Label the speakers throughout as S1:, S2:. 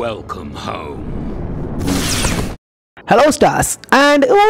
S1: Welcome home.
S2: Hello stars and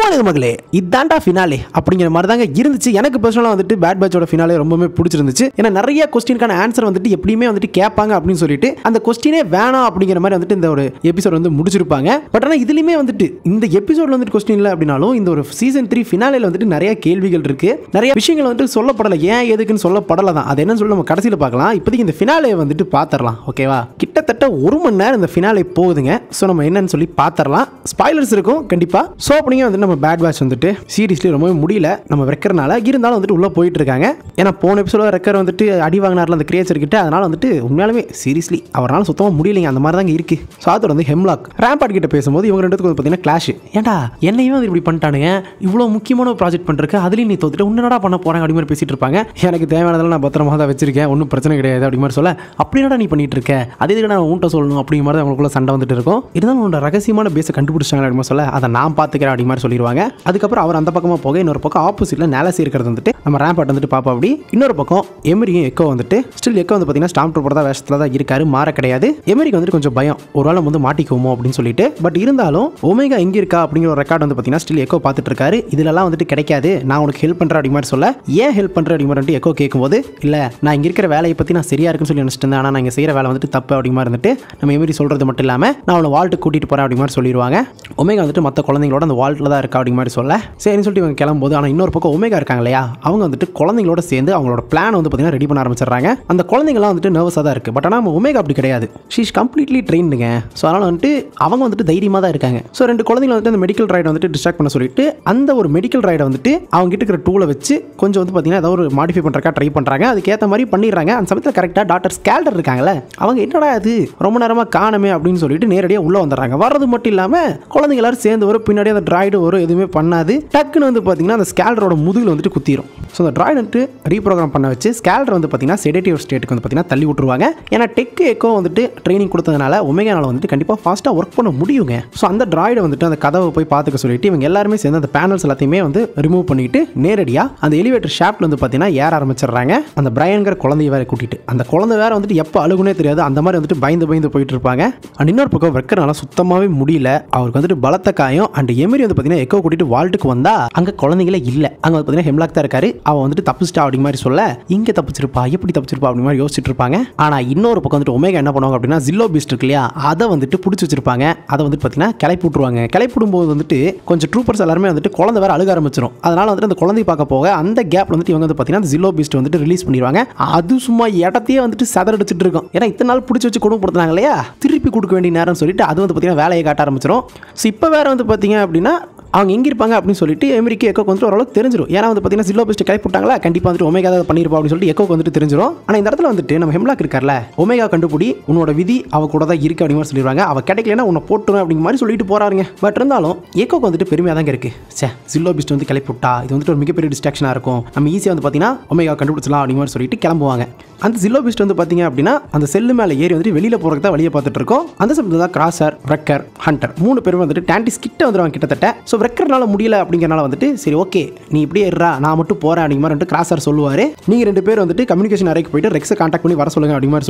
S2: மகளே, இதாண்டா finale அப்படிங்கிற மாதிரி தாங்க இருந்துச்சு. எனக்கு பர்சனலாக வந்துட்டு பேட் பேட்சோட ஃபினாலே ரொம்பவே பிடிச்சிருந்துச்சு. ஏன்னா நிறைய கொஸ்டினுக்கான ஆன்சர் வந்துட்டு எப்படியுமே வந்துட்டு கேட்பாங்க அப்படின்னு சொல்லிட்டு அந்த கொஸ்டினே வேணாம் அப்படிங்கிற மாதிரி வந்துட்டு இந்த ஒரு எபிசோட் வந்து முடிச்சிருப்பாங்க. பட் ஆனால் இதுலையுமே வந்துட்டு இந்த எபிசோட்ல வந்துட்டு கொஸ்டின் இல்லை அப்படின்னாலும் இந்த ஒரு சீசன் 3 ஃபினாலேல வந்துட்டு நிறைய கேள்விகள் இருக்கு, நிறைய விஷயங்கள் வந்துட்டு சொல்லப்படலை. ஏன் எதுக்குன்னு சொல்லப்படலை தான், அது என்னன்னு சொல்லி நம்ம கடைசியில் பார்க்கலாம். இப்போதைக்கு இந்த ஃபினாலே வந்துட்டு பார்த்துடலாம். ஓகேவா, கிட்டத்தட்ட 1 மணி நேரம் இந்த ஃபினாலே போகுதுங்க. ஸோ நம்ம என்னன்னு சொல்லி பார்த்துடலாம். ஸ்பாய்லர்ஸ் இருக்கும் கண்டிப்பா. சோ அப்படிங்க வந்து நம்ம பேட் பேட்ச் வந்துட்டு சீரியஸ்லி ரொம்பவே முடியல நம்ம ரெக்கர்னால, இருந்தாலும் வந்துட்டு உள்ள போயிட்டு இருக்காங்க. ஏன்னா போன எபிசோட ரெக்கர் வந்துட்டு அடி வாங்கினார்ல அந்த கிரியேச்சர் கிட்ட, அதனால வந்துட்டு உண்மையாலுமே சீரியஸ்லி அவரால் சுத்தமா முடியலைங்க. அந்த மாதிரி தாங்க இருக்கு. ஸோ அது வந்து ஹெம்லாக் ரேம்பாட் கிட்ட பேசும்போது இவங்க ரெண்டுத்துக்கு வந்து பார்த்தீங்கன்னா கிளாஷ். ஏன்டா என்னையும் வந்து இப்படி பண்ணிட்டானுங்க, இவ்வளோ முக்கியமான ஒரு ப்ராஜெக்ட் பண்ணிருக்க, அதுலேயும் நீ தோத்துட்டு உன்னடா பண்ண போறாங்க அப்படி மாதிரி பேசிட்டு இருப்பாங்க. எனக்கு தேவையானதெல்லாம் நான் பத்திரமா தான் வச்சிருக்கேன், ஒன்றும் பிரச்சனை கிடையாது அப்படி மாதிரி சொல்ல, அப்படின்னா நீ பண்ணிட்டு இருக்க, அதே இதுக்கு நான் உன்ட்ட சொல்லணும் அப்படிங்கிற மாதிரி அவங்களுக்குள்ள சண்டை வந்துட்டு இருக்கும். இருந்தாலும் உன்னோட ரகசியமான பேஸை கண்டுபிடிச்சாங்க அப்படின்னு சொல்ல, அதை நான் பார்த்துக்கிறேன் அப்படி மாதிரி சொல்லிடுவாங்க. அதுக்கப்புறம் அவர் அந்த பக்கமாக போக இன்னொரு பக்கம் ஆப்போசிட்ல நேலசி இருக்கிறது வந்துட்டு நம்ம ரேம்பாட் வந்துட்டு பாப்பா. அப்படி இன்னொரு பக்கம் எமரியும் எக்கோ வந்துட்டு ஸ்டில் எக்கோ வந்து பார்த்தீங்கன்னா ஸ்டாம் ட்ரூப்பர் தான் வேஷத்தில் தான் இருக்காரு, மாற கிடையாது. எமரிக்கு வந்துட்டு கொஞ்சம் பயம், ஒரு வேளை வந்து மாட்டிக்குவோமோ அப்படின்னு சொல்லிட்டு. பட் இருந்தாலும் ஒமேகா எங்கே இருக்கா அப்படிங்கிற ஒரு ரெக்கார்ட் வந்து பார்த்தீங்கன்னா ஸ்டில் எக்கோ பார்த்துட்டு இருக்காரு. இதுலலாம் வந்துட்டு கிடைக்காது, நான் உனக்கு ஹெல்ப் பண்ணுறேன் அப்படி மாதிரி சொல்ல, ஏன் ஹெல்ப் பண்ணுறேன் அப்படி மாதிரி எக்கோ கேட்கும்போது, இல்லை நான் இங்கே இருக்கிற வேலையை பற்றி நான் சரியா இருக்குன்னு சொல்லி நினச்சிட்டு இருந்தேன், ஆனால் நான் இங்கே செய்கிற வேலை வந்துட்டு தப்பு அப்படி மாதிரி இருந்துட்டு நம்ம எமரி சொல்கிறது மட்டும் இல்லாமல் நான் அவனை வால்ட்டு கூட்டிகிட்டு போகிறேன் அப்படி மாதிரி சொல்லிடுவாங்க. ஒமேகா வந்துட்டு மற்ற குழந்தைங்களோட அந்த வால்ட்டில் தான் இருக்கா அப்படி மாதிரி சொல்ல, சரின்னு சொல்லிட்டு இவங்க கிளம்பும்போது, ஆனால் இன்னொரு பக்கம் ஒமேகா இருக்காங்க இல்லையா, அவங்க வந்துட்டு குழந்தைங்களோட சேர்ந்து அவங்களோட பிளான் வந்து பார்த்தீங்கன்னா ரெடி பண்ண ஆரம்பிச்சிடுறாங்க. அந்த குழந்தைங்களாம் வந்துட்டு நர்வஸாக தான் இருக்குது. பட் ஆனால் நம்ம ஒமேகா அப்படி கிடையாது, ஷீ இஸ் கம்ப்ளீட்லி ட்ரெயின்டுங்க. ஸோ அதனால் வந்துட்டு அவங்க வந்துட்டு தைரியமாக தான் இருக்காங்க. ஸோ 2 குழந்தைங்க வந்துட்டு அந்த மெடிக்கல் ரைடை வந்துட்டு டிஸ்ட்ராக்ட் பண்ண சொல்லிட்டு அந்த ஒரு மெடிக்கல் ரைடை வந்துட்டு அவங்க கிட்ட இருக்கிற டூலை வச்சு கொஞ்சம் வந்து பார்த்தீங்கன்னா ஏதாவது ஒரு மாடிஃபை பண்ணுறக்கா ட்ரை பண்ணுறாங்க. அதுக்கேற்ற மாதிரி பண்ணிடுறாங்க. அந்த சமயத்தில் கரெக்டாக டாக்டர் ஸ்கேல்டர் இருக்காங்கல்ல, அவங்க என்னடா அது ரொம்ப நேரமாக காணமே அப்படின்னு சொல்லிட்டு நேரடியாக உள்ளே வந்துடுறாங்க. வர்றது மட்டும் இல்லாமல் குழந்தைங்க எல்லாரும் சேர்ந்து வரும், பின்னாடி அந்த ட்ராய்டு வரும், எதுவுமே பண்ணாது. டக்குன்னு வந்து பார்த்தீங்கன்னா அந்த ஸ்கேல்டரோட முதுகில் வந்துட்டு குத்திரும். ஸோ அந்த ட்ராய்டு வந்துட்டு ரீப்ரோக்ராம் பண்ண வச்சு ஸ்கேல்டர் வந்து பார்த்தீங்கன்னா செடேட்டிவ் ஸ்டேட்டுக்கு வந்து பார்த்தீங்கன்னா தள்ளி விட்டுருவாங்க. ஏன்னா டெக் எக்கோ வந்துட்டு ட்ரைனிங் கொடுத்ததுனால ஒமேகானால வந்துட்டு கண்டிப்பாக ஃபாஸ்ட்டாக ஒர்க் பண்ண முடியுங்க. ஸோ அந்த ட்ராய்டை வந்துட்டு அந்த கதவை போய் பார்த்துக்க சொல்லிட்டு இவங்க எல்லாருமே சேர்ந்து அந்த பேனல்ஸ் எல்லாத்தையுமே வந்து ரிமூவ் பண்ணிட்டு நேரடியாக அந்த எலிவேட்டர் ஷாப்ல வந்து பார்த்தீங்கன்னா ஏற ஆரம்பிச்சிடுறாங்க. அந்த பிரையன்கிற குழந்தைய வேற கூட்டிட்டு, அந்த குழந்தை வேற வந்துட்டு எப்போ அழுகுனே தெரியாது, அந்த மாதிரி வந்துட்டு பயந்து பயந்து போயிட்டு இருப்பாங்க. அண்ட் இன்னொரு பக்கம் வெக்கறனால சுத்தமாகவே முடியல, அவருக்கு வந்துட்டு பலத்த காயம். அண்ட் எமரி வந்து பார்த்தீங்கன்னா எக்கோ கூட்டிட்டு வால்ட்டுக்கு வந்தா அங்கே குழந்தைங்களே இல்லை, அங்கே வந்து பார்த்தீங்கன்னா ஹெம்லாக் தான் இருக்காரு. அவன் வந்துட்டு தப்பிச்சிட்டா அப்படி மாதிரி சொல்ல, இங்கே தப்பிச்சிருப்பா எப்படி தப்பிச்சிருப்பா அப்படி மாதிரி யோசிச்சுட்டு இருப்பாங்க. ஆனால் இன்னொரு பக்கம் வந்துட்டு ஒமேகா என்ன பண்ணுவாங்க அப்படின்னா ஜில்லோ பீஸ்ட் இருக்கு இல்லையா, அதை வந்துட்டு பிடிச்சி வச்சிருப்பாங்க. அதை வந்துட்டு பார்த்தீங்கன்னா கிளப்பி விட்டுருவாங்க. கிளப்பி விடும்போது வந்துட்டு கொஞ்சம் ட்ரூப்பர்ஸ் எல்லாருமே வந்துட்டு குழந்தை வேற அழுக ஆரம்பிச்சிடும். அதனால வந்துட்டு அந்த குழந்தைய பார்க்க போக அந்த கேப்ல வந்துட்டு இவங்க வந்து பார்த்தீங்கன்னா ஜில்லோ பீஸ்ட் வந்துட்டு ரிலீஸ் பண்ணிடுவாங்க. அது சும்மா இடத்தையே வந்துட்டு சதறடிச்சிட்டு இருக்கும். ஏன்னா இத்தனை நாள் பிடிச்சி வச்சு கொடுப்படுத்தாங்க இல்லையா, திருப்பி கொடுக்க வேண்டிய நேரம் சொல்லிட்டு அது வந்து பார்த்தீங்கன்னா வேலையை காட்ட ஆரம்பிச்சிடும். ஸோ இப்போ வேற வந்து பார்த்தீங்க அப்படின்னா அவங்க எங்கே இருப்பாங்க அப்படின்னு சொல்லிட்டு எமரிக்கு எக்கோக்கு வந்துட்டு ஓரளவுக்கு தெரிஞ்சிடும். ஏன்னா வந்து பார்த்தீங்கன்னா ஜில்லோ பீஸ்ட் கிளப்பி விட்டாங்களா, கண்டிப்பாக வந்துட்டு ஒமேகா தான் பண்ணியிருப்பா அப்படின்னு சொல்லிட்டு எக்கோக்கு வந்துட்டு தெரிஞ்சிடும். ஆனால் இந்த இடத்துல வந்துட்டு நம்ம ஹெம்லாக் இருக்கார்ல, ஒமேகா கண்டுபிடி, உன்னோட விதி அவ கூட தான் இருக்கு அப்படிங்கிற மாதிரி சொல்லிடுவாங்க. அவ கிடைக்கலன்னா உன்னை போட்டுரும் அப்படிங்கிற மாதிரி சொல்லிட்டு போறாருங்க. பட் இருந்தாலும் எக்கோக்கு வந்துட்டு பெருமையாக தாங்க இருக்கு. சே ஜில்லோ பீஸ்ட் வந்து கிளப்பி விட்டா இது வந்துட்டு ஒரு மிகப்பெரிய டிஸ்ட்ராக்ஷனாக இருக்கும், நம்ம ஈஸியாக வந்து பார்த்தீங்கன்னா ஒமேகா கண்டுபிடிச்சலாம் அப்படிங்கிற மாதிரி சொல்லிட்டு கிளம்புவாங்க. அந்த ஜில்லோ பீஸ்ட் வந்து பார்த்தீங்க அப்படின்னா அந்த செல்லு மேலே ஏறி வந்துட்டு வெளியில் போகிறதுக்கு தான் வழியை பார்த்துட்டு இருக்கோம். அந்த சமயத்தில் தான் கிராசர், ரெக்கர், ஹண்டர் 3 பேரும் வந்துட்டு டாண்டிஸ் கிட்ட வந்துடுவாங்க கிட்டத்தட்ட. ஸோ ரெக்கர்னால முடியல அப்படிங்கிறனால வந்துட்டு சரி ஓகே நீ இப்படியே இருறா, நான் மட்டும் போறேன் அப்படிங்கிற மாதிரி வந்துட்டு கிராசர் சொல்லுவாரு. நீங்க 2 பேர் வந்துட்டு கம்யூனிகேஷன் அறைக்கு போயிட்டு ரெக்ஸை கான்டாக்ட் பண்ணி வர சொல்லுங்க அப்படிங்கிற மாதிரி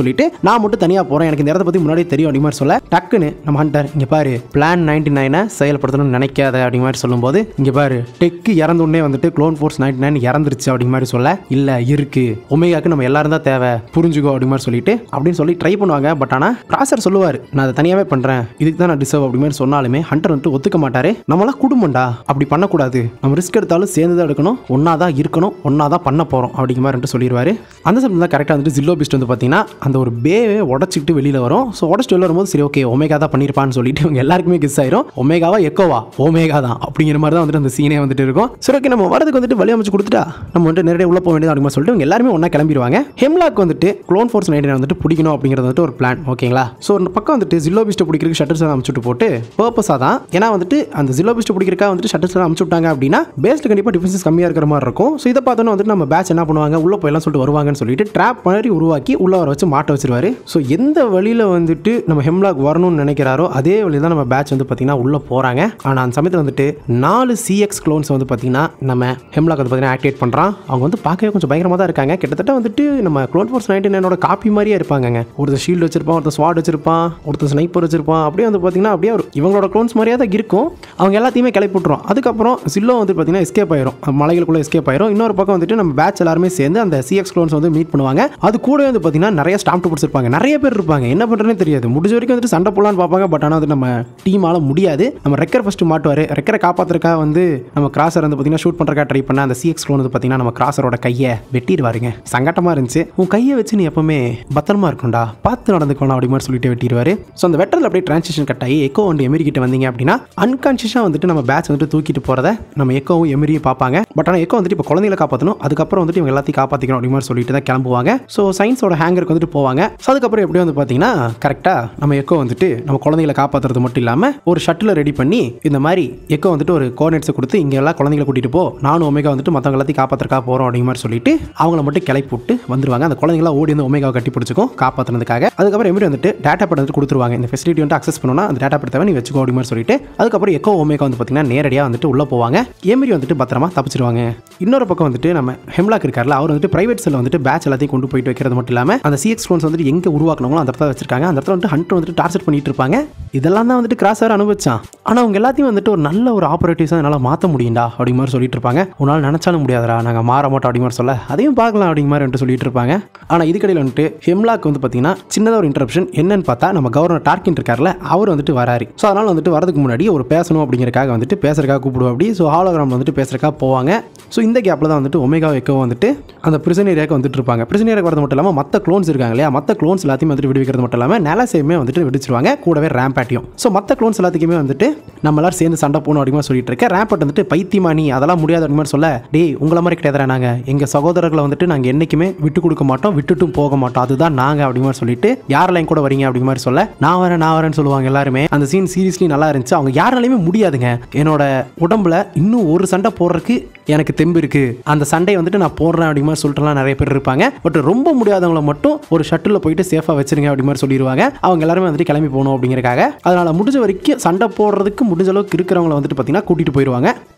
S2: சொல்லிட்டு நான் மட்டும் தனியாக போறேன், எனக்கு இந்த இடத்த பற்றி முன்னாடியே தெரியும் அப்படிங்கிற மாதிரி சொல்ல, டக்குன்னு நம்ம ஹண்டர் இங்கே பாரு பிளான் 99 செயல்படுத்தணும்னு நினைக்காத அப்படிங்கிற மாதிரி சொல்லும்போது, இங்கே பாரு டெக் இறந்துடனே வந்துட்டு க்ளோன் ஃபோர்ஸ் 99 இறந்துருச்சு அப்படிங்கிற மாதிரி சொல்ல, இல்லை இருக்கு ஒமேகாக்கு நம்ம எல்லாரும் தான் தேவை புரிஞ்சுக்கோ அப்படி மாதிரி சொல்லிட்டு அப்படின்னு சொல்லி ட்ரை பண்ணுவாங்க. பட் ஆனால் கிராசர் சொல்லுவார் நான் அதை தனியாகவே பண்ணுறேன், இதுக்கு தான் நான் டிசர்வ் அப்படி மாதிரி சொன்னாலுமே ஹண்டர் வந்துட்டு ஒத்துக்க மாட்டாரு. நம்மளாம் குடும்பம்டா, அப்படி பண்ணக்கூடாது, நம்ம ரிஸ்க் எடுத்தாலும் சேர்ந்து தான் எடுக்கணும், ஒன்றா தான் இருக்கணும், ஒன்றா தான் பண்ண போகிறோம் அப்படிங்கிற மாதிரி சொல்லிடுவார். அந்த சமயம் தான் கரெக்டாக வந்துட்டு ஜில்லோ பீஸ்ட் வந்து பார்த்தீங்கன்னா அந்த ஒரு பேவே உடச்சிக்கிட்டு வெளியில் வரும். ஸோ உடச்சிட்டு வெளில வரும்போது சரி ஓகே ஒமேகா தான் பண்ணியிருப்பான்னு சொல்லிட்டு இவங்க எல்லாருக்குமே கெஸ் ஆயிரும். ஒமேகாவா எக்கோவா, ஒமேகா தான் அப்படிங்கிற மாதிரி தான் வந்துட்டு அந்த சீனே வந்துட்டு இருக்கும். சரி ஓகே நம்ம வரதுக்கு வந்துட்டு வழி அமைச்சு கொடுத்துட்டா நம்ம வந்துட்டு நேரடியாக உள்ள போக வேண்டியது அப்படின்னு சொல்லிட்டு இவங்க எல்லாருமே ஒன்றா கிளம்பிடுவாங்க. ஹெம்லாக் வந்துட்டு க்ளோன் ஃபோர்ஸ் 99 வந்துட்டு பிடிக்கணும் அப்படிங்கிறது வந்துட்டு ஒரு பிளான் ஓகேங்களா. ஸோ ஒரு பக்கம் வந்துட்டு ஜில்லோ பீஸ்ட்டை பிடிக்கிறதுக்கு ஷட்டர்ஸ் அமைச்சுட்டு போட்டு பர்பஸாக தான், ஏன்னா வந்துட்டு அந்த ஜில்லோ பீஸ்ட்டை பிடிக்கிற கண்டுபிடிக்கிறக்கா வந்துட்டு ஷட்டில்ஸ் அமுச்சு விட்டாங்க அப்படின்னா பேஸ்ட் கண்டிப்பாக டிஃபென்சஸ் கம்மியாக இருக்கிற மாதிரி இருக்கும். ஸோ இதை பார்த்தோன்னா வந்துட்டு நம்ம பேட்ச் என்ன பண்ணுவாங்க, உள்ள போயெல்லாம் சொல்லிட்டு வருவாங்கன்னு சொல்லிட்டு ட்ராப் மாதிரி உருவாக்கி உள்ள வர வச்சு மாட்ட வச்சிருவாரு. ஸோ எந்த வழியில் வந்துட்டு நம்ம ஹெம்லாக் வரணும்னு நினைக்கிறாரோ அதே வழியில் தான் நம்ம பேட்ச் வந்து பார்த்தீங்கன்னா உள்ள போகிறாங்க. ஆனால் அந்த சமயத்தில் வந்துட்டு 4 CX க்ளோன்ஸ் வந்து பார்த்தீங்கன்னா நம்ம ஹெம்லாக் வந்து பார்த்தீங்கன்னா ஆக்டிவேட் பண்ணுறான். அவங்க வந்து பார்க்கவே கொஞ்சம் பயங்கரமாக தான் இருக்காங்க. கிட்டத்தட்ட வந்துட்டு நம்ம க்ளோன் ஃபோர்ஸ் 99 காப்பி மாதிரியே இருப்பாங்க. ஒருத்தர் ஷீல்டு வச்சிருப்பான், ஒருத்தர் ஸ்வாட் வச்சிருப்பான், ஒருத்தர் ஸ்னைப்பர் வச்சிருப்பான். அப்படியே வந்து பார்த்தீங்கன்னா அப்படியே இவங்களோட க்ளோன்ஸ் மாதிரியே தான் இருக்கும். அவங்க எல்லாத்தையுமே கிளப்பி விட்டுரும். அதுக்கப்புறம் சில்லோ வந்து பார்த்தீங்கன்னா எஸ்கேப் ஆயிரும், மலைகளுக்குள்ள எஸ்கேப் ஆயிரும். இன்னொரு பக்கம் வந்துட்டு நம்ம பேட்ச் எல்லாருமே சேர்ந்து அந்த CX க்ளோன்ஸ் வந்து மீட் பண்ணுவாங்க. அது கூட வந்து பார்த்தீங்கன்னா நிறைய ஸ்டாம்ப் ட்ரூப்பர்ஸ் இருப்பாங்க, நிறைய பேர் இருப்பாங்க. என்ன பண்ணுறதுன்னு தெரியாது. முடிஞ்ச வரைக்கும் வந்துட்டு சண்டை போடலான்னு பார்ப்பாங்க. பட் ஆனால் அது நம்ம டீமால முடியாது. நம்ம ரெக்கர் ஃபர்ஸ்ட் மாட்டுவார். ரெக்கரை காப்பாற்றுறக்கா வந்து நம்ம கிராசர் வந்து பார்த்தீங்கன்னா ஷூட் பண்ணுறக்கா ட்ரை பண்ண அந்த CX க்ளோன் வந்து பார்த்தீங்கன்னா நம்ம கிராசரோட கையை வெட்டிடுவாருங்க. சங்கட்டமாக இருந்துச்சு. உன் கையை வச்சு நீ எப்பவுமே பத்திரமா இருக்கும்டா, பார்த்து நடந்துக்கணும் அப்படி மாதிரி சொல்லிட்டு வெட்டிடுவாரு. ஸோ அந்த வெட்டரில் அப்படியே டிரான்சிஷன் கட் ஆகி எக்கோ வந்து எமிரி கிட்ட வந்தீங்க அப்படின்னா அன்கான்ஷியஸாக வந்துட்டு நம்ம பேட்ச் வந்துட்டு தூக்கிட்டு போகிறத நம்ம எக்கோவும் எமிரியும் பார்ப்பாங்க. பட் ஆனால் எக்கோ வந்துட்டு இப்போ குழந்தைகளை காப்பாற்றணும், அதுக்கப்புறம் வந்துட்டு இவங்க எல்லாத்தையும் காப்பாற்றிக்கணும் அப்படி மாதிரி சொல்லிட்டு தான் கிளம்புவாங்க. ஸோ சயின்ஸோட ஹேங்கருக்கு வந்துட்டு போவாங்க. ஸோ அதுக்கப்புறம் எப்படி வந்து பார்த்தீங்கன்னா கரெக்டாக நம்ம எக்கோ வந்துட்டு நம்ம குழந்தைகளை காப்பாற்றுறது மட்டும் இல்லாமல் ஒரு ஷட்டில் ரெடி பண்ணி இந்த மாதிரி எக்கோ வந்துட்டு ஒரு கோஆர்டினேட்ஸை கொடுத்து இங்கே எல்லாம் குழந்தைகளை கூட்டிட்டு போ, நானும் ஒமேகா வந்துட்டு மற்றவங்க எல்லாத்தையும் காப்பாற்றுறக்கா போகிறோம் அப்படிங்கிற மாதிரி சொல்லிட்டு அவங்கள மட்டும் கிளப்பி விட்டு வந்துருவாங்க. அந்த குழந்தைங்களாம் ஓடி வந்து ஒமேகாவை கட்டி பிடிச்சிக்கும் காப்பாற்றுறதுக்காக. அதுக்கப்புறம் எமிரி வந்துட்டு டேட்டா பேட் வந்துட்டு கொடுத்துருவாங்க. இந்த ஃபெசிலிட்டி வந்து அக்சஸ் பண்ணணும்னா அந்த டேட்டா பேட் தேவை, நீ வச்சுக்கோ அப்படி மாதிரி சொல்லிட்டு அதுக்கப்புறம் எக்கோ ஒமேகா வந்து பார்த்தீங்கன்னா நேரடியாக வந்துட்டு உள்ள போவாங்க. எமிரி வந்துட்டு பத்திரமா தப்பிச்சிருவாங்க. இன்னொரு பக்கம் வந்துட்டு நம்ம ஹெம்லாக் இருக்கார்ல, அவர் வந்துட்டு பிரைவேட் செல்ல வந்துட்டு பேட்ச் எல்லாத்தையும் கொண்டு போயிட்டு வைக்கிறது மட்டும் இல்லாமல் அந்த CX க்ளோன்ஸ் வந்துட்டு எங்கே உருவாக்கணுங்களோ அந்த இடத்துல வச்சிருக்காங்க. அந்த இடத்துல வந்துட்டு ஹண்டர் வந்துட்டு டார்ச்சர் பண்ணிட்டு இருப்பாங்க. இதெல்லாம் தான் வந்துட்டு கிராஸர் அனுபவிச்சான். ஆனால் அவங்க எல்லாத்தையும் வந்துட்டு ஒரு நல்ல ஒரு ஆப்பரேட்டிவ்ஸாக என்னால் மாற்ற முடியும்டா அப்படி மாதிரி சொல்லிட்டு இருப்பாங்க. உன்னால் நினச்சாலும் முடியாதரா, நாங்கள் மாற மாட்டோம் அப்படி மாதிரி சொல்ல அதையும் பார்க்கலாம் அப்படிங்க மாதிரி வந்துட்டு சொல்லிட்டு இருப்பாங்க. ஆனால் இதுக்கடையில் வந்துட்டு ஹெம்லாக் வந்து பார்த்தீங்கன்னா சின்னதாக ஒரு இன்டரப்ஷன் என்னன்னு பார்த்தா நம்ம கவர்னர் டார்கின் இருக்கார்ல, அவர் வந்துட்டு வராரு. ஸோ அதனால் வந்துட்டு வரதுக்கு முன்னாடி ஒரு பேசணும் அப்படிங்கிறக்காக வந்துட்டு பேசுறதுக்காக கூப்பிடுவோம் அப்படி. ஸோ ஹாலோகிராம் வந்துட்டு பேசுறதுக்காக போவாங்க. ஸோ இந்த கேப்பில் தான் வந்துட்டு ஒமேகா எக்கோ வந்துட்டு அந்த பிரிசன் ஏரியாவுக்கு வந்துட்டு இருப்பாங்க. பிரிசன் ஏரியாவுக்கு வரது மட்டும் இல்லாமல் மற்ற க்ளோன்ஸ் இருக்காங்க இல்லையா, மற்ற க்ளோன்ஸ் எல்லாத்தையும் வந்துட்டு விடுவிக்கிறது மட்டும் இல்லாமல் நெலசேயுமே வந்துட்டு விடுச்சிருவாங்க, கூடவே ரேம்பேட்டையும். ஸோ மற்ற க்ளோன்ஸ் எல்லாத்துக்குமே வந்துட்டு நம்ம எல்லாரும் சேர்ந்து சண்டை போகணும் அப்படிமா சொல்லிட்டு இருக்கேன். ரேம்பேட் வந்துட்டு பைத்தியமானி அதெல்லாம் முடியாது அப்படிமா சொல்ல, டேய் உங்களை மாதிரி கிடையாதுறா, நாங்கள் எங்கள் சகோதரர்களை வந்துட்டு நாங்கள் என்றைக்குமே விட்டு கொடுக்க மாட்டோம், விட்டுட்டும் போக மாட்டோம், அதுதான் நாங்கள் அப்படி மாதிரி சொல்லிட்டு யாரெல்லாம் கூட வரீங்க அப்படி மாதிரி சொல்ல நான் வரேன்னு சொல்லுவாங்க எல்லாருமே. அந்த சீன் சீரியஸ்லி நல்லா இருந்துச்சு. அவங்க யாராலையுமே முடியாதுங்க, என்னோட உடம்புல இன்னும் ஒரு சண்டை போடுறதுக்கு எனக்கு தெம்பு இருக்கு, அந்த சண்டையை வந்துட்டு நான் போடுறேன் அப்படி மாதிரி சொல்லிட்டுலாம் நிறைய பேர் இருப்பாங்க. பட் ரொம்ப முடியாதவங்களை மட்டும் ஒரு ஷட்டில் போயிட்டு சேஃபாக வச்சிருங்க அப்படி மாதிரி சொல்லிடுவாங்க. அவங்க எல்லாருமே வந்துட்டு கிளம்பி போகணும் அப்படிங்கிறக்காக. அதனால முடிஞ்ச வரைக்கும் சண்டை போடுறதுக்கு முடிஞ்ச அளவுக்கு இருக்கிறவங்களை வந்துட்டு பார்த்தீங்கன்னா கூட்டிட்டு போயிடுவாங்க.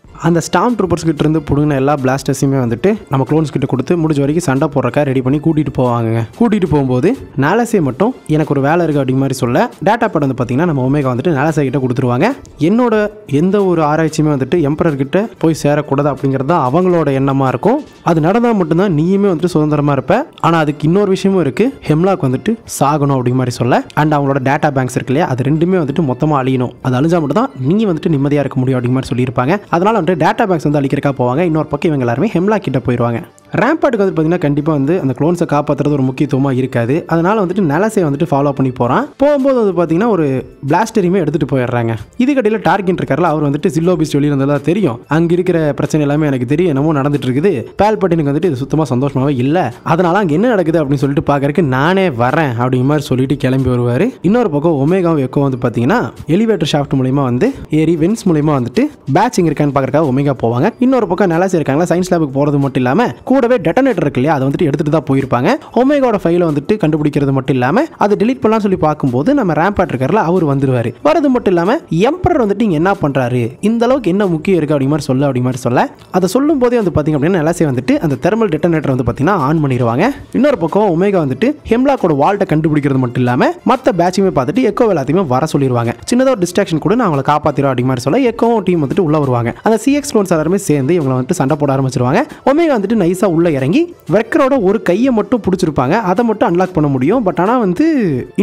S2: அந்த ஸ்டாம் ட்ரூப்பர்ஸ் கிட்ட இருந்து பிடுங்கின எல்லா பிளாஸ்டர்ஸையுமே வந்துட்டு நம்ம க்ளோன்ஸ் கிட்ட கொடுத்து முடிஞ்ச வரைக்கும் சண்டை போடுறக்கா ரெடி பண்ணி கூட்டிட்டு போவாங்க. கூட்டிட்டு போகும்போது நாலசே மட்டும் எனக்கு ஒரு வேலை இருக்குது அப்படிங்க மாதிரி சொல்ல டேட்டா பேட் வந்து பார்த்தீங்கன்னா நம்ம ஒமேகா வந்துட்டு நாலசே கிட்ட கொடுத்துருவாங்க. என்னோட எந்த ஒரு ஆராய்ச்சியுமே வந்துட்டு எம்பரர் கிட்ட போய் சேரக்கூடாது அப்படிங்கிறது தான் அவங்களோட எண்ணமாக இருக்கும். அது நடந்தால் மட்டும்தான் நீயுமே வந்துட்டு சுதந்திரமாக இருப்ப. ஆனால் அதுக்கு இன்னொரு விஷயமும் இருக்குது, ஹெம்லாக் வந்துட்டு சாகணும் அப்படிங்க மாதிரி சொல்ல அண்ட் அவங்களோட டேட்டா பேங்க்ஸ் இருக்கு இல்லையா, அது ரெண்டுமே வந்துட்டு மொத்தமாக அழியணும், அது அழிஞ்சா மட்டும் தான் நீங்கள் வந்துட்டு நிம்மதியாக இருக்க முடியும் அப்படிங்க மாதிரி சொல்லியிருப்பாங்க. அதனால டேட்டா பேக்ஸ் வந்து அழிக்கிறக்கா போவாங்க. இன்னொரு பக்கம் இவங்க எல்லாருமே ஹெம்லாக் கிட்ட போயிடுவாங்க. ரேம்பாட்டுக்கு வந்து பார்த்தீங்கன்னா கண்டிப்பாக வந்து அந்த க்ளோன்ஸை காப்பாற்றுறது ஒரு முக்கியத்துவமாக இருக்காது. அதனால வந்துட்டு நலசே வந்துட்டு ஃபாலோ பண்ணி போகிறான். போகும்போது வந்து பார்த்தீங்கன்னா ஒரு பிளாஸ்டரையுமே எடுத்துகிட்டு போயிடுறாங்க. இதுக்கடையில் டார்கின் இருக்கார்ல, அவர் வந்துட்டு சில்லோபிஸ்ட் வெளியே இருந்ததாக தெரியும், அங்கே இருக்கிற பிரச்சனை எல்லாமே எனக்கு தெரியும், என்னமோ நடந்துட்டு இருக்குது, பால்பட்டினுக்கு வந்துட்டு இது சுத்தமாக சந்தோஷமாகவே இல்லை, அதனால அங்கே என்ன நடக்குது அப்படின்னு சொல்லிட்டு பார்க்கறதுக்கு நானே வரேன் அப்படிங்கிற மாதிரி சொல்லிட்டு கிளம்பி வருவார். இன்னொரு பக்கம் ஒமேகாவும் எக்கோ வந்து பார்த்தீங்கன்னா எலிவேட்டர் ஷாஃப்ட் மூலியமாக வந்து ஏறி வென்ஸ் மூலியமாக வந்துட்டு பேட்சிங் இருக்கான்னு பார்க்கறதுக்காக ஒமேகா போவாங்க. இன்னொரு பக்கம் நலசே இருக்காங்களா, சயின்ஸ் லேபுக்கு போகிறது மட்டும் இல்லாமல் கூடவே டெட்டனேட்டர் இருக்கு இல்லையா, அதை வந்துட்டு எடுத்துட்டு தான் போயிருப்பாங்க. ஒமேகாவோட ஃபைலை வந்துட்டு கண்டுபிடிக்கிறது மட்டும் இல்லாமல் அதை டெலீட் பண்ணலாம் சொல்லி பார்க்கும்போது நம்ம ரேம்பாட் இருக்கார்ல, அவர் வந்துருவாரு. வரது மட்டும் இல்லாமல் எம்பரர் வந்துட்டு இங்கே என்ன பண்ணுறாரு, இந்த அளவுக்கு என்ன முக்கியம் இருக்குது அப்படி மாதிரி சொல்ல அப்படி மாதிரி சொல்ல அதை சொல்லும் போதே வந்து பார்த்தீங்க அப்படின்னா நலசே வந்துட்டு அந்த தெர்மல் டெட்டனேட்டர் வந்து பார்த்தீங்கன்னா ஆன் பண்ணிடுவாங்க. இன்னொரு பக்கம் ஒமேகா வந்துட்டு ஹெம்லாக்கோட வால்ட்டை கண்டுபிடிக்கிறது மட்டும் இல்லாமல் மற்ற பேட்சுமே பார்த்துட்டு எக்கோ எல்லாத்தையுமே வர சொல்லிடுவாங்க. சின்னதாக ஒரு டிஸ்ட்ராக்ஷன் கூட நான் அவங்களை காப்பாற்றிடும் அப்படி மாதிரி சொல்ல எக்கோவும் டீம் வந்துட்டு உள்ள வருவாங்க. அந்த சிஎக்ஸ் க்ளோன்ஸ் எல்லாருமே சேர்ந்து இவங்களை வந்துட்டு சண்டை போட ஆரம்பிச்சிருவாங்க. ஒமேகா வந்துட்டு நைஸாக உள்ள இறங்கி வெக்கரோட ஒரு கையை மட்டும் பிடிச்சிருப்பாங்க, அதை மட்டும் அன்லாக் பண்ண முடியும். பட் ஆனால் வந்து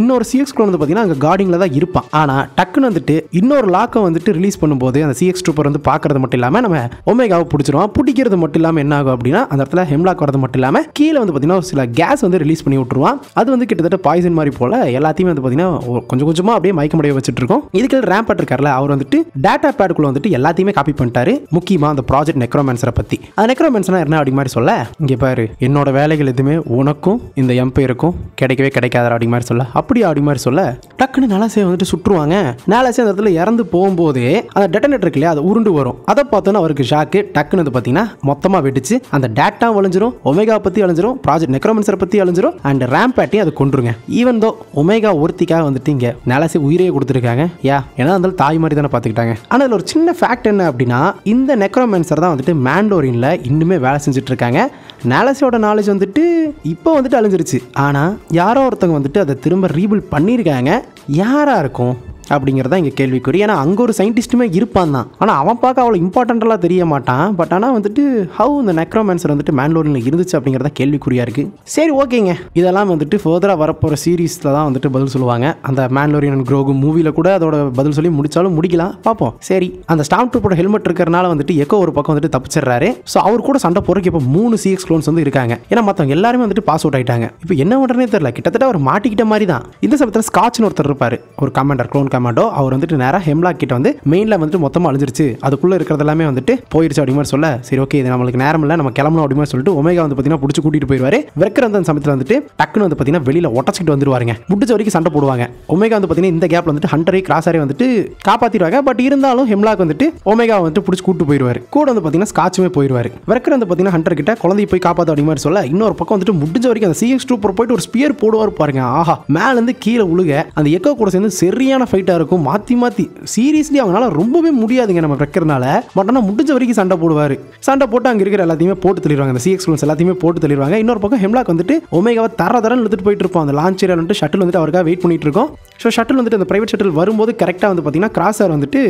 S2: இன்னொரு சிஎக்ஸ் க்ளோன் வந்து பார்த்தீங்கன்னா அங்கே கார்டிங்கில் தான் இருப்பான். ஆனால் டக்குன்னு வந்துட்டு இன்னொரு லாக்கை வந்துட்டு ரிலீஸ் பண்ணும்போது அந்த சிஎக்ஸ் ட்ரூப்பர் வந்து பார்க்கறது மட்டும் இல்லாமல் நம்ம ஒமேகாவை பிடிச்சிருவான். பிடிக்கிறது மட்டும் இல்லாமல் என்ன ஆகும் அப்படின்னா அந்த இடத்துல ஹெம்லாக் வரது மட்டும் இல்லாமல் கீழே வந்து பார்த்தீங்கன்னா சில கேஸ் வந்து ரிலீஸ் பண்ணி விட்டுருவான். அது வந்து கிட்டத்தட்ட பாய்சன் மாதிரி போல எல்லாத்தையுமே வந்து பார்த்தீங்கன்னா கொஞ்சம் கொஞ்சமாக அப்படியே மயக்கமடைய வச்சுட்டு இருக்கோம். இதுக்கு ரேம்பட் இருக்கார்ல, அவர் வந்துட்டு டேட்டா பேடுக்குள்ள வந்துட்டு எல்லாத்தையுமே காப்பி பண்ணிட்டாரு. முக்கியமாக அந்த ப்ராஜெக்ட் நெக்ரோமேன்சரை பற்றி. அந்த நெக்ரோமேன்சர்னா என்ன அப்படி மாதிரி சொல்ல இங்கே பாரு, என்னோட வேலைகள் எதுவுமே உனக்கும் இந்த எம்பையருக்கும் கிடைக்கவே கிடைக்காத அப்படி மாதிரி சொல்ல, அப்படியே அப்படி மாதிரி சொல்ல டக்குன்னு நலசே வந்துட்டு சுட்டுருவாங்க. நலசே அந்த இடத்துல இறந்து போகும்போது அந்த டெட்டனேட்டர் இருக்கு இல்லையா, அது உருண்டு வரும். அதை பார்த்தோன்னா அவருக்கு ஷாக்கு. டக்குன்னு வந்து பார்த்தீங்கன்னா மொத்தமாக வெடிச்சு அந்த டேட்டா அழிஞ்சிரும், ஒமேகா பற்றி அழிஞ்சிரும், ப்ராஜெக்ட் நெக்ரோமன்சரை பற்றி அழிஞ்சிரும், அண்ட் ரேம்பேட்டையும் அது கொண்டுருங்க. ஈவன் தோ ஒமேகா ஒருத்திக்காக வந்துட்டு இங்கே நலசே உயிரையே கொடுத்துருக்காங்க. ஏன்னா இருந்தாலும் தாய் மாதிரி தானே பார்த்துக்கிட்டாங்க. ஆனால் அதில் ஒரு சின்ன ஃபேக்ட் என்ன அப்படின்னா, இந்த நெக்ரோமன்சர் தான் வந்துட்டு மேண்டோரின்ல இன்னுமே வேலை செஞ்சுட்டு இருக்காங்க. நாலஸோட நாலேஜ் வந்துட்டு இப்போ வந்துட்டு அழிஞ்சிருச்சு. ஆனால் யாரோ ஒருத்தவங்க வந்துட்டு அதை திரும்ப ரீபில்ட் பண்ணியிருக்காங்க. யாராக இருக்கும் அப்படிங்கிறதா இங்கே கேள்விக்குறி. ஏன்னா அங்கே ஒரு சயின்டிஸ்ட்டுமே இருப்பான் தான், ஆனால் அவன் பார்க்க அவ்வளோ இம்பார்ட்டண்ட்டெல்லாம் தெரிய மாட்டான். பட் ஆனால் வந்துட்டு ஹவு இந்த நெக்ரோமேன்சர் வந்துட்டு மேண்டோரியில் இருந்துச்சு அப்படிங்கிறத கேள்விக்குறியாக இருக்குது. சரி, ஓகேங்க, இதெல்லாம் வந்துட்டு ஃபர்தராக வரப்போகிற சீரீஸில் தான் வந்துட்டு பதில் சொல்லுவாங்க. அந்த மேண்டோரியன் அண்ட் க்ரோகு மூவியில் கூட அதோட பதில் சொல்லி முடிச்சாலும் முடிக்கலாம், பார்ப்போம். சரி, அந்த ஸ்டாம் ட்ரூப்போட ஹெல்மெட் இருக்கிறனால வந்துட்டு எக்கோ ஒரு பக்கம் வந்துட்டு தப்பிச்சிடுறாரு. ஸோ அவர் கூட சண்டை போகிறதுக்கு இப்போ 3 CX க்ளோன்ஸ் வந்து இருக்காங்க. ஏன்னா மற்றவங்க எல்லாருமே வந்துட்டு பாஸ் அவுட் ஆகிட்டாங்க. இப்போ என்ன பண்ணுறதுனே தெரியல. கிட்டத்தட்ட அவர் மாட்டிக்கிட்ட மாதிரி தான். இந்த சமயத்தில் ஸ்காட்ச்னு ஒருத்தர் இருப்பார், ஒரு கமாண்டர், க்ளோன் கமாண்டோ. அவர் வந்துட்டு நேராக ஹெம்லாக் கிட்ட வந்து மெயினில் வந்துட்டு மொத்தமாக அழிஞ்சிருச்சு, அதுக்குள்ளே இருக்கிறது எல்லாமே வந்துட்டு போயிடுச்சு அப்படி மாதிரி சொல்ல, சரி ஓகே இது நம்மளுக்கு நேரம் இல்லை, நம்ம கிளம்பணும் அப்படி மாதிரி சொல்லிட்டு ஒமேகா வந்து பார்த்தீங்கன்னா பிடிச்சி கூட்டிட்டு போயிடுவாரு. வெக்கர் அந்த சமயத்தில் வந்துட்டு டக்குன்னு வந்து பார்த்தீங்கன்னா வெளியில் ஒட்டச்சிட்டு வந்துருவாருங்க. முடிச்ச வரைக்கும் சண்டை போடுவாங்க. ஒமேகா வந்து பார்த்தீங்கன்னா இந்த கேப்ல வந்துட்டு ஹண்டரை கிராஸாரே வந்துட்டு காப்பாற்றிடுவாங்க. பட் இருந்தாலும் ஹெம்லாக் வந்துட்டு ஒமேகா வந்துட்டு பிடிச்சி கூட்டு போயிடுவார். கூட வந்து பார்த்தீங்கன்னா ஸ்காட்சுமே போயிடுவார். வெக்கர் வந்து பார்த்தீங்கன்னா ஹண்டர் கிட்ட குழந்தைய போய் காப்பாற்ற அப்படி மாதிரி சொல்ல, இன்னொரு பக்கம் வந்துட்டு முடிஞ்ச வரைக்கும் அந்த CX ட்ரூப்பர் போயிட்டு ஒரு ஸ்பியர் போடுவார் பாருங்க. ஆஹா, மேலேருந்து கீழே உழுக அந்த எக்கோ கூட சேர்ந்து சரியான ஃபைட்டாக இருக்கும். மாற்றி சீரியஸ்லி அவங்களால ரொம்பவே முடியாதுங்க நம்ம வைக்கிறனால. பட் ஆனால் முடிஞ்ச வரைக்கும் சண்டை போடுவார். சண்டை போட்டு அங்கே இருக்கிற எல்லாத்தையுமே போட்டு தள்ளிடுவாங்க. அந்த CX க்ளோன்ஸ் எல்லாத்தையுமே போட்டு தள்ளிடுவாங்க. இன்னொரு பக்கம் ஹெம்லாக் வந்துட்டு ஒமேகாவை தரன்னு எடுத்துட்டு போயிட்டு இருப்போம். அந்த லான்ச் ஏரியா வந்துட்டு ஷட்டில் வந்துட்டு அவருக்காக வெயிட் பண்ணிட்டு இருக்கோம். ஸோ ஷட்டில் வந்துட்டு அந்த பிரைவேட் ஷட்டில் வரும்போது கரெக்டாக வந்து பார்த்தீங்கன்னா கிராஸர் வந்துட்டு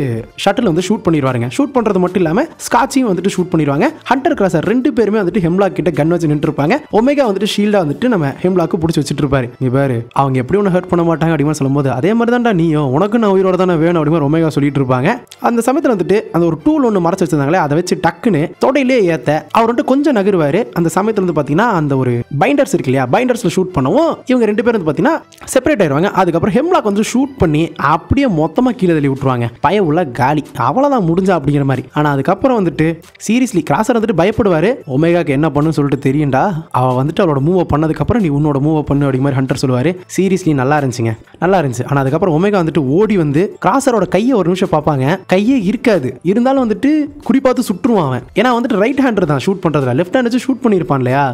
S2: ஷட்டில் வந்து ஷூட் பண்ணிடுவாருங்க. ஷூட் பண்ணுறது மட்டும் இல்லாமல் ஸ்காட்சையும் வந்துட்டு ஷூட் பண்ணிடுவாங்க. ஹண்டர் கிராஸர் 2 பேருமே வந்துட்டு ஹெம்லாக் கிட்ட கன் வச்சு நின்று இருப்பாங்க. ஒமேகா வந்துட்டு ஷீல்டா வந்துட்டு நம்ம ஹெம்லாக்கு பிடிச்சி வச்சுட்டு இருப்பாரு. நீ பாரு, அவங்க எப்படி ஒன்று ஹர்ட் பண்ண மாட்டாங்க அப்படின்னு சொல்லும்போது, அதே மாதிரி தான்டா நீயும், உனக்கு நான் உயிரோட தானே வேணும் அப்படின்னு ஒமேகா சொல்லிட்டு இருப்பாங்க. அந்த சமயத்தில் வந்துட்டு அந்த ஒரு டூல் ஒன்று மறைச்சு வச்சிருந்தாங்களே, அதை வச்சு டக்குன்னு தொடையிலே ஏற்ற அவர் வந்துட்டு கொஞ்சம் நகருவார். அந்த சமயத்தில் வந்து பார்த்தீங்கன்னா அந்த ஒரு பைண்டர்ஸ் இருக்கு இல்லையா, பைண்டர்ஸில் ஷூட் பண்ணவும் இவங்க 2 பேரும் வந்து பார்த்தீங்கன்னா செப்பரேட் ஆயிடுவாங்க. அதுக்கப்புறம் ஹெம்லாக் வந்து ஷூட் பண்ணி அப்படியே மொத்தமாக கீழே தள்ளி விட்டுருவாங்க. பய உள்ள காலி, அவ்வளோதான் முடிஞ்சா அப்படிங்கிற மாதிரி. ஆனால் அதுக்கப்புறம் வந்துட்டு சீரியஸ்லி கிராஸர் வந்துட்டு பயப்படுவார். ஒமேகாக்கு என்ன பண்ணுன்னு சொல்லிட்டு தெரியும்டா, அவள் வந்துட்டு அவளோட மூவ் பண்ணதுக்கப்புறம் நீ உன்னோட மூவ் பண்ணு அப்படி மாதிரி ஹண்டர் சொல்லுவார். சீரியஸ்லி நல்லா இருந்துச்சுங்க, நல்லா இருந்துச்சு. ஆனால் அதுக்கப்புறம் ஒமேகா வந்துட்டு ஓடி வந்து கிராஸரோட கையை ஒரு நிமிஷம் பார்ப்பாங்க. கையே இருக்காது, இருந்தாலும் வந்துட்டு குறிப்பாத்து சுட்டுருவான் அவன். ஏன்னா வந்துட்டு ரைட் ஹேண்டர் தான் ஷூட் பண்ணுறதுல, லெஃப்ட் ஹேண்ட் வச்சு ஷூட் பண்ணியிருப்பான் இல்லையா.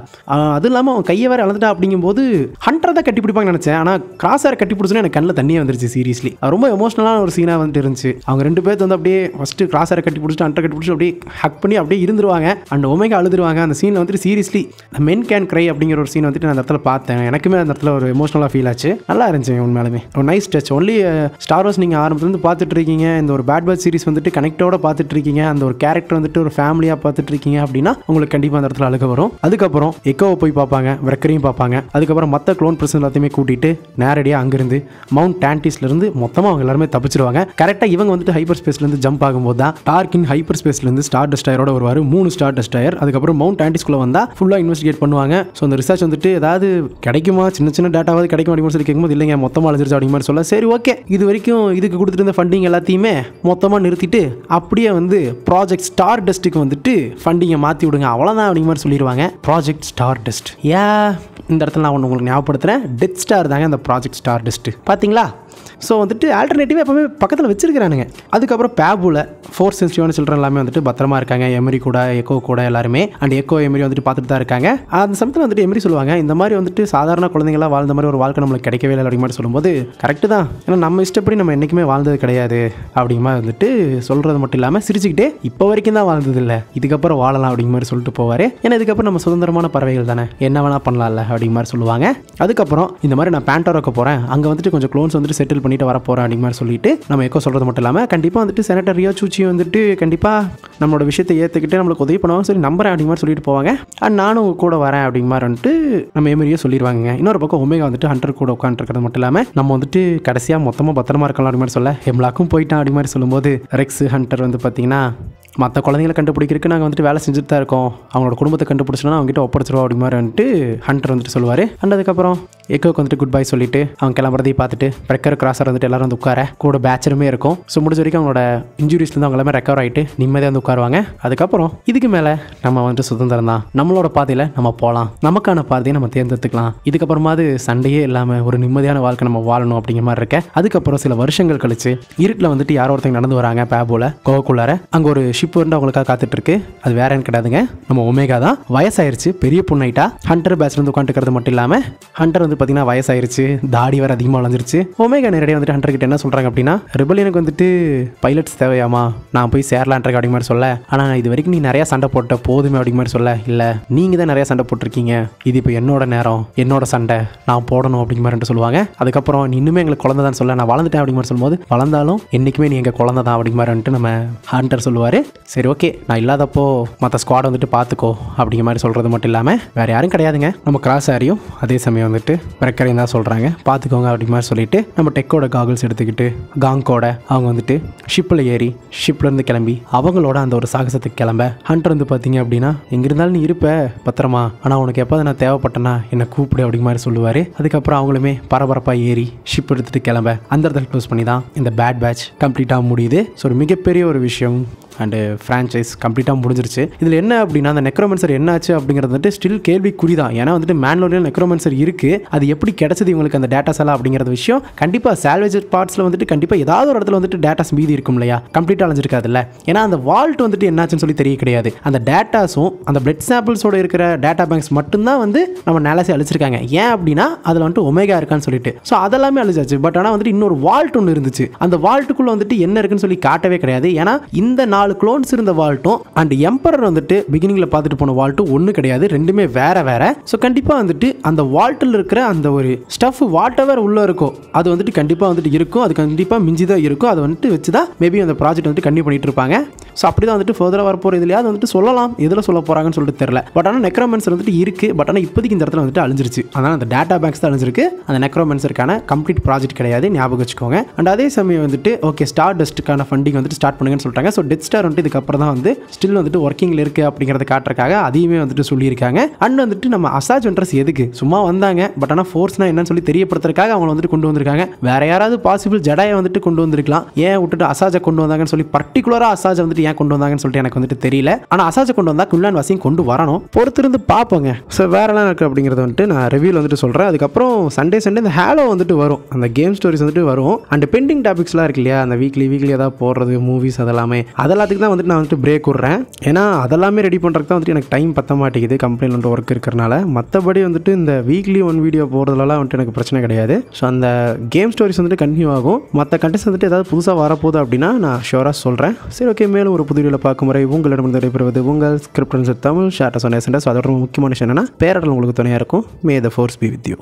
S2: அது இல்லாமல் அவன் கையை வேற இழந்துட்டா அப்படிங்கும்போது ஹண்டரை தான் கட்டி பிடிப்பாங்க நினச்சேன். ஆனால் கிராஸரை கட்டி பிடிச்சோன்னா எனக்கு கண்ணில் தண்ணியே வந்துருச்சு. சீரியஸ்லி ரொம்ப எமோஷனலான ஒரு சீனாக வந்துட்டு இருந்துச்சு. அவங்க 2 பேர் வந்து அப்படியே ஃபஸ்ட்டு கிராஸரை கட்டி பிடிச்சிட்டு ஹண்டரை கட்டி பிடிச்சி அப்படியே ஹக் பண்ணி அப்படியே இருந்துருவாங்க. And omega அழுதுருவாங்க. அந்த சீனில் வந்துட்டு சீரியஸ்லி மென் கேன் கிரை அப்படிங்கிற ஒரு சீன் வந்துட்டு நான் அந்த இடத்துல பார்த்தேன். எனக்குமே அந்த இடத்துல ஒரு எமோஷனலாக ஃபீல் ஆச்சு. நல்லா இருந்துச்சு உண்மையாலுமே, ஒரு nice touch. Only star Wars நீங்கள் ஆரம்பத்துலேருந்து பார்த்துட்டு இருக்கீங்க, இந்த ஒரு பேட் பேட்ச் சீரிஸ் வந்துட்டு கனெக்டோட பார்த்துட்டு இருக்கீங்க, அந்த ஒரு கேரக்டர் வந்துட்டு ஒரு ஃபேமிலியாக பார்த்துட்டு இருக்கீங்க அப்படின்னா உங்களுக்கு கண்டிப்பாக அந்த இடத்துல அழுக வரும். அதுக்கப்புறம் எக்கோவை போய் பார்ப்பாங்க, வெக்கரையும் பார்ப்பாங்க. அதுக்கப்புறம் மற்ற க்ளோன் பிரசன் எல்லாத்தையுமே கூட்டிட்டு நேரடியாக அங்கிருந்து மவுண்ட் டான்டிஸ்லேருந்து மொத்தமாக அவங்க எல்லாருமே தப்பிச்சிருவாங்க. கரெக்டாக இவங்க வந்துட்டு ஹைப்பர் ஸ்பேஸ்லேருந்து ஜம்ப் ஆகும்போது தான் டார்கின் ஹைப்பர் ஸ்பேஸ்லேருந்து ஸ்டார் டெஸ்ட்ராயரோட வருவார். 3 ஸ்டார் டெஸ்ட்ராயர். அதுக்கப்புறம் மவுண்ட் டான்டிஸ்குள்ளே வந்தால் ஃபுல்லாக இன்வெஸ்டிகேட் பண்ணுவாங்க. ஸோ அந்த ரிசர்ச் வந்துட்டு ஏதாவது கிடைக்குமா, சின்ன டேட்டாவது கிடைக்கும் அப்படின்னு சொல்லி கேட்கும்போது இல்லைங்க மொத்தமாக அழிஞ்சிருச்சு அப்படிங்கிற மாதிரி சொல்ல, சரி ஓகே இது வரைக்கும் இதுக்கு கொடுத்துட்டு இருந்த ஃபண்டிங் எல்லாத்தையுமே மொத்தமாக நிறுத்திட்டு அப்படியே வந்து ப்ராஜெக்ட் ஸ்டார் டெஸ்ட்டுக்கு வந்துட்டு ஃபண்டிங்கை மாற்றி விடுங்க, அவ்வளோதான் அப்படிங்கிற மாதிரி சொல்லிடுவாங்க. ப்ராஜெக்ட் ஸ்டார் டெஸ்ட் இந்த இடத்துல நான் ஒன்று உங்களுக்கு ஞாபகப்படுத்துகிறேன். டெத் ஸ்டார் தாங்க அந்த ப்ராஜெக்ட் ஸ்டார் டெஸ்ட். பார்த்தீங்களா? ஸோ வந்துட்டு ஆல்டர்னேட்டிவ் எப்பவுமே பக்கத்தில் வச்சிருக்கிறானுங்க. அதுக்கப்புறம் பேபுல ஃபோர்ஸ் சென்சிட்டிவான சில்ட்ரன் எல்லாமே வந்துட்டு பத்திரமா இருக்காங்க. எமரி கூட எக்கோ கூட எல்லாருமே. அண்ட் எக்கோ எமரி வந்துட்டு பார்த்துட்டு தான் இருக்காங்க. அந்த சமயத்தில் வந்துட்டு எமரி சொல்லுவாங்க, இந்த மாதிரி வந்துட்டு சாதாரண குழந்தைங்களாம் வாழ்ந்த மாதிரி ஒரு வாழ்க்கை நம்மளுக்கு கிடைக்கவே இல்லை அப்படிங்கிற மாதிரி சொல்லும்போது கரெக்டு தான், ஏன்னா நம்ம இஷ்டப்படி நம்ம என்றைக்குமே வாழ்ந்தது கிடையாது அப்படிங்கிற மாதிரி வந்துட்டு சொல்கிறது மட்டும் இல்லாமல் சிரிச்சுக்கிட்டே இப்போ வரைக்கும் தான் வாழ்ந்தது இல்லை, இதுக்கப்புறம் வாழலாம் அப்படிங்கிற மாதிரி சொல்லிட்டு போவார். ஏன்னா இதுக்கப்புறம் நம்ம சுதந்திரமான பறவைகள் தானே, என்ன வேணால் பண்ணலாம்ல அப்படிங்கிற மாதிரி சொல்லுவாங்க. அதுக்கப்புறம் இந்த மாதிரி நான் பேண்டோராக்கு போகிறேன், அங்கே வந்துட்டு கொஞ்சம் க்ளோன்ஸ் வந்துட்டு செட்டில் பண்ணிட்டு வர போகிறேன் அப்படிங்கிற மாதிரி சொல்லிட்டு நம்ம எக்கோ சொல்கிறது மட்டும் இல்லாமல் கண்டிப்பாக வந்துட்டு செனட்டர் ரியோ சூச்சி வந்துட்டு கண்டிப்பாக நம்மளோட விஷயத்தை ஏற்றுக்கிட்டு நம்மளுக்கு உதவி பண்ணுவாங்க சொல்லி நம்புறேன் அப்படிங்கிற மாதிரி சொல்லிட்டு போவாங்க. அண்ட் நானும் உங்க கூட வரேன் அப்படிங்கிற மாதிரி வந்துட்டு நம்ம எமரியே சொல்லிடுவாங்க. இன்னொரு பக்கம் ஒமேகா வந்துட்டு ஹண்டர் கூட உட்காந்துருக்கிறது மட்டும் இல்லாமல் நம்ம வந்துட்டு கடைசியாக மொத்தமாக பத்திரமா இருக்கலாம் அப்படி மாதிரி சொல்ல, ஹெம்லாக்கும் போயிட்டான் அப்படி மாதிரி சொல்லும்போது ரெக்ஸ் ஹண்டர் வந்து பார்த்தீங்கன்னா மற்ற குழந்தைங்களை கண்டுபிடிக்கிறதுக்கு நாங்கள் வந்துட்டு வேலை செஞ்சுட்டு தான் இருக்கோம், அவங்களோட குடும்பத்தை கண்டுபிடிச்சோன்னா அவங்ககிட்ட ஒப்படைச்சிருவோம் அப்படி மாதிரி வந்துட்டு ஹண்டர் வந்துட்டு சொல்லுவார். அண்ட் அதுக்கப்புறம் எக்கோக்கு வந்துட்டு குட் பை சொல்லிட்டு அவங்க கிளம்புறதையும் பார்த்துட்டு ரெக்கர் கிராஸர் வந்துட்டு எல்லாரும் வந்து உட்கார கூட பேச்சருமே இருக்கும். ஸோ முடிஞ்ச வரைக்கும் அவங்களோட இன்ஜுரிஸ்லேருந்து அவங்க எல்லாமே ரெக்கவர் ஆகிட்டு நிம்மதியாக வந்து உட்காருவாங்க. அதுக்கப்புறம் இதுக்கு மேலே நம்ம வந்துட்டு சுதந்திரம் தான், நம்மளோட பாதையில் நம்ம போகலாம், நமக்கான பாதையை நம்ம தேர்ந்தெடுத்துக்கலாம், இதுக்கப்புறமா அது சண்டையே இல்லாமல் ஒரு நிம்மதியான வாழ்க்கை நம்ம வாழணும் அப்படிங்கிற மாதிரி இருக்க. அதுக்கப்புறம் சில வருஷங்கள் கழிச்சு இருட்டில் வந்துட்டு யாரோ ஒருத்தங்க நடந்து வராங்க பேபோல கோவக்குள்ளார. அங்கே ஒரு ஷிப் வந்து அவங்களுக்காக காத்துட்டு இருக்கு. அது வேற என்ன கிடையாதுங்க, நம்ம ஒமேகா தான். வயசாயிருச்சு, பெரிய பொண்ணாயிட்டா. ஹண்டர் பேட்ச்ல இருந்து உட்காந்துக்கிறது மட்டும் இல்லாமல் ஹண்டர் வந்து பார்த்தீங்கன்னா வயசாயிருச்சு, தாடி வேற அதிகமாக வளர்ந்துருச்சு. ஒமேகா நேரடியாக வந்துட்டு ஹண்டர் கிட்ட என்ன சொல்றாங்க அப்படின்னா, ரிபலியனுக்கு வந்துட்டு பைலட்ஸ் தேவையாமா, நான் போய் சேரலான்ற அப்படி மாதிரி சொல்ல, ஆனால் இது வரைக்கும் நீ நிறைய சண்டை போட்ட போதுமே அப்படி மாதிரி சொல்ல, இல்லை நீங்கள் தான் நிறைய சண்டை போட்டிருக்கீங்க, இது இப்போ என்னோட நேரம், என்னோட சண்டை, நான் போடணும் அப்படிங்கிற மாதிரி சொல்லுவாங்க. அதுக்கப்புறம் நீ இன்னுமே எங்களுக்கு குழந்தை தான் சொல்ல, நான் வளர்ந்துட்டேன் அப்படிங்கிற மாதிரி சொல்லும்போது, வளர்ந்தாலும் என்னைக்குமே நீ எங்கள் குழந்தை தான் அப்படிங்கிற மாதிரி நம்ம ஹண்டர் சொல்லுவார். சரி ஓகே, நான் இல்லாதப்போ மற்ற ஸ்குவாட் வந்துட்டு பார்த்துக்கோ அப்படிங்கிற மாதிரி சொல்கிறது மட்டும் இல்லாமல் வேறு யாரும் கிடையாதுங்க, நம்ம கிராஸ் ஆரியும் அதே சமயம் வந்துட்டு ரெக்கரையும் தான் சொல்கிறாங்க, பார்த்துக்கோங்க அப்படிங்கிற மாதிரி சொல்லிட்டு நம்ம டெக்கோட காகிள்ஸ் எடுத்துக்கிட்டு காங்கோட அவங்க வந்துட்டு ஷிப்பில் ஏறி ஷிப்லேருந்து கிளம்பி அவங்களோட அந்த ஒரு சாகசத்துக்கு கிளம்ப. ஹண்டர் வந்து பார்த்தீங்க அப்படின்னா, எங்கே இருந்தாலும் நீ இருப்ப பத்திரமா, ஆனால் உனக்கு எப்போது நான் தேவைப்பட்டேன்னா என்னை கூப்பிடு அப்படிங்கிற மாதிரி சொல்லுவார். அதுக்கப்புறம் அவங்களுமே பரபரப்பாக ஏறி ஷிப் எடுத்துகிட்டு கிளம்ப அந்த இடத்துல க்ளோஸ் பண்ணி தான் இந்த பேட் பேட்ச் கம்ப்ளீட்டாக முடியுது. ஸோ ஒரு மிகப்பெரிய ஒரு விஷயம் அண்டு ஃப்ரான்ச்சைஸ் கம்ப்ளீட்டாக முடிஞ்சிருச்சு. இதில் என்ன அப்படின்னா, அந்த நெக்ரோமன்சர் என்னாச்சு அப்படிங்கிறது வந்துட்டு ஸ்டில் கேள்விக்குறி தான். ஏன்னா வந்துட்டு மேன்லோரியல் நெக்ரோமன்சர் இருக்குது, அது எப்படி கிடைச்சது இவங்களுக்கு அந்த டேட்டாஸ் எல்லாம் அப்படிங்கிற விஷயம் கண்டிப்பாக சால்வேஜ் பார்ட்ஸில் வந்துட்டு கண்டிப்பாக ஏதாவது ஒரு இடத்துல வந்துட்டு டேட்டாஸ் மீதி இருக்கும் இல்லையா, கம்ப்ளீட்டாக அழிஞ்சிருக்காதுல்ல. ஏன்னா அந்த வால்ட் வந்துட்டு என்னாச்சுன்னு சொல்லி தெரிய கிடையாது. அந்த டேட்டாஸும் அந்த பிளட் சாம்பிள்ஸோட இருக்கிற டேட்டா பேங்க்ஸ் மட்டும்தான் வந்து நம்ம நாலாசி அழிச்சிருக்காங்க. ஏன் அப்படின்னா அதில் வந்துட்டு ஒமேகா இருக்கான்னு சொல்லிட்டு. ஸோ அதெல்லாமே அழிச்சாச்சு. பட் ஆனால் வந்துட்டு இன்னொரு வால்ட் ஒன்று இருந்துச்சு, அந்த வால்ட்டுக்குள்ளே வந்துட்டு என்ன இருக்குன்னு சொல்லி காட்டவே கிடையாது. ஏன்னா இந்த 4 க்ளோன்ஸ் இருந்த வால்ட்டும் அண்ட் எம்பரர் வந்துட்டு பிகினிங்ல பார்த்துட்டு போன வால்ட்டும் ஒன்று கிடையாது, ரெண்டுமே வேற வேற. ஸோ கண்டிப்பாக வந்துட்டு அந்த வால்ட்டில் இருக்கிற அந்த ஒரு ஸ்டஃப் வாட் எவர் உள்ள இருக்கோ அது வந்துட்டு கண்டிப்பாக வந்துட்டு இருக்கும், அது கண்டிப்பாக மிஞ்சி தான் இருக்கும். அதை வந்துட்டு வச்சு தான் மேபி அந்த ப்ராஜெக்ட் வந்துட்டு கண்டினியூ பண்ணிட்டு இருப்பாங்க. ஸோ அப்படி தான் வந்துட்டு ஃபர்தராக வரப்போகிற இதுலையா அது வந்துட்டு சொல்லலாம், எதில் சொல்ல போகிறாங்கன்னு சொல்லிட்டு தெரியல. பட் ஆனால் நெக்ரோமன்சர் வந்துட்டு இருக்கு, பட் ஆனால் இப்போதைக்கு இந்த இடத்துல வந்துட்டு அழிஞ்சிருச்சு. அதனால் அந்த டேட்டா பேங்க்ஸ் தான் அழிஞ்சிருக்கு, அந்த நெக்ரோமன்சருக்கான கம்ப்ளீட் ப்ராஜெக்ட் கிடையாது, ஞாபகம் வச்சுக்கோங்க. அண்ட் அதே சமயம் வந்துட்டு ஓகே ஸ்டார் டஸ்ட்டுக்கான ஃபண்டிங் வந்துட்டு ஸ்டார்ட் பண்ணுங்கன்னு சொல்லிட்டாங்க. ஸோ டெத் ஸ்டார் வந்துட்டு இதுக்கப்புறம் தான் வந்து ஸ்டில் வந்துட்டு ஒர்க்கிங்கில் இருக்குது அப்படிங்கிறத காட்டுறதுக்காக அதையுமே வந்துட்டு சொல்லியிருக்காங்க. அண்ட் வந்துட்டு நம்ம அசாஜ் வென்ட்ரஸ் எதுக்கு சும்மா வந்தாங்க, பட் ஆனால் ஃபோர்ஸ்னா என்னன்னு சொல்லி தெரியப்படுத்துறதுக்காக அவங்க வந்துட்டு கொண்டு வந்திருக்காங்க. வேற யாராவது பாசிபிள் ஜடாயை வந்துட்டு கொண்டு வந்திருக்கலாம், ஏன் விட்டுட்டு அசாஜை கொண்டு வந்தாங்கன்னு சொல்லி பர்டிகுலராக அசாஜை வந்துட்டு ஏன் கொண்டு வந்தாங்கன்னு சொல்லிட்டு எனக்கு வந்துட்டு தெரியல. ஆனால் அசாஜை கொண்டு வந்தால் குன்லான் வாசியும் கொண்டு வரணும், பொறுத்திருந்து பார்ப்போங்க. ஸோ வேறெல்லாம் இருக்குது அப்படிங்கிறத வந்துட்டு நான் ரிவ்யூவில் வந்துட்டு சொல்கிறேன். அதுக்கப்புறம் சண்டே இந்த ஹேலோ வந்துட்டு வரும், அந்த கேம் ஸ்டோரிஸ் வந்துட்டு வரும். அண்ட் பெண்டிங் டாபிக்ஸ்லாம் இருக்கு இல்லையா, அந்த வீக்லி ஏதாவது போடுறது மூவிஸ் அதெல்லாத்துக்கு தான் வந்துட்டு நான் வந்துட்டு பிரேக் விடுறேன். ஏன்னா அதெல்லாமே ரெடி பண்ணுறதுக்கு தான் வந்துட்டு எனக்கு டைம் பத்த மாட்டேங்குது, கம்பெனியில் வந்துட்டு ஒர்க் இருக்கிறனால. மற்றபடி வந்துட்டு இந்த வீக்லி 1 வீடியோ போடுறதுலாம் வந்துட்டு எனக்கு பிரச்சனை கிடையாது. ஸோ அந்த கேம் ஸ்டோரிஸ் வந்துட்டு கண்டினியூ ஆகும். மற்ற கண்டென்ட்ஸ் வந்துட்டு ஏதாவது புதுசாக வரப்போகுது அப்படின்னா நான் ஷோராக சொல்கிறேன். சரி ஓகே, மேலும் ஒரு புது வீடியோவில் பார்க்கும் முறை உங்களிடம் நடைபெறுவது உங்கள் ஸ்கிரிப்ட் தமிழ் ஷார்ட்டாக சொன்ன. அதோட முக்கியமான விஷயம் என்னன்னா பேரடல் உங்களுக்கு துணையாக இருக்கும். May the force be with you.